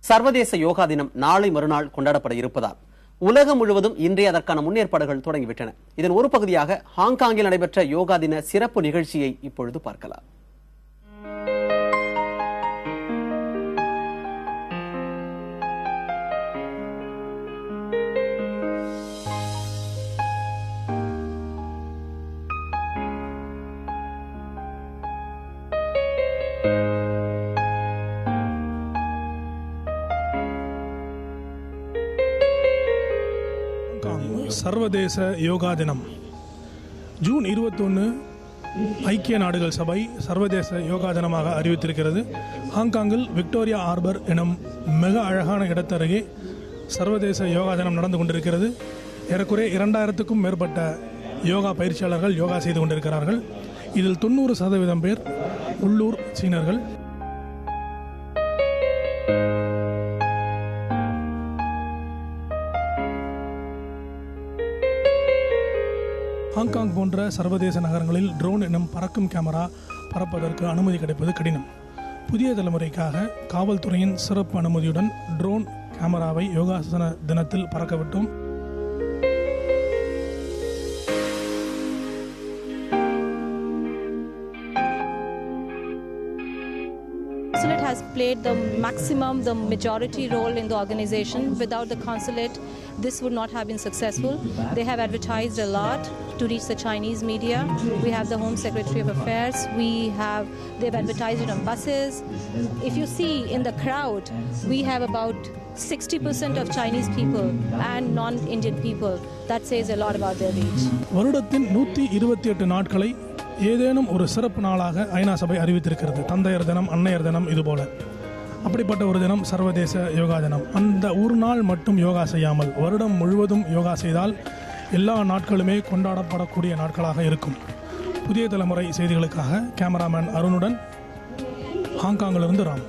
சர்வதேச யோகா தினம் நாளை மறுநாள் கொண்டாடப்பட இருப்பதால் உலகம் முழுவதும் இன்றைய அதற்கான முன்னேற்பாடுகள் தொடங்கிவிட்டன. இதன் ஒரு பகுதியாக ஹாங்காங்கில் நடைபெற்ற யோகா தின சிறப்பு நிகழ்ச்சியை இப்பொழுது பார்க்கலாம். சர்வதேச யோகா தினம் ஜூன் 21 ஐக்கிய நாடுகள் சபை சர்வதேச யோகா தினமாக அறிவித்திருக்கிறது. ஹாங்காங்கில் விக்டோரியா ஆர்பர் எனும் மிக அழகான இடத்தருகே சர்வதேச யோகா தினம் நடந்து கொண்டிருக்கிறது. ஏறக்குறைய 2000க்கும் மேற்பட்ட யோகா பயிற்சியாளர்கள் யோகா செய்து கொண்டிருக்கிறார்கள். இதில் 90% பேர் உள்ளூர் சீனர்கள். ஹாங்காங் போன்ற சர்வதேச நகரங்களில் ட்ரோன் எனும் பறக்கும் கேமரா பறப்பதற்கு அனுமதி கிடைப்பது கடினம். புதிய தலைமுறைக்காக காவல்துறையின் சிறப்பு அனுமதியுடன் ட்ரோன் கேமராவை யோகாசன தினத்தில் பறக்கவிட்டோம். Consulate has played the majority role in the organization. Without the consulate, this would not have been successful. They have advertised a lot to reach the Chinese media. We have the Home Secretary of Affairs. They've advertised it on buses. If you see in the crowd, we have about 60% of Chinese people and non-Indian people. That says a lot about their reach. வருடத்தின் 128 நாட்களை ஏதேனும் ஒரு சிறப்பு நாளாக ஐநா சபை அறிவித்திருக்கிறது. தந்தையர் தினம், அன்னையர் தினம், இதுபோல. அப்படிப்பட்ட ஒரு தினம் சர்வதேச யோகா தினம். அந்த ஒரு நாள் மட்டும் யோகா செய்யாமல் வருடம் முழுவதும் யோகா செய்தால் எல்லா நாட்களுமே கொண்டாடப்படக்கூடிய நாட்களாக இருக்கும். புதிய தலைமுறை செய்திகளுக்காக கேமராமேன் அருணுடன் ஹாங்காங்கிலிருந்து ராம்.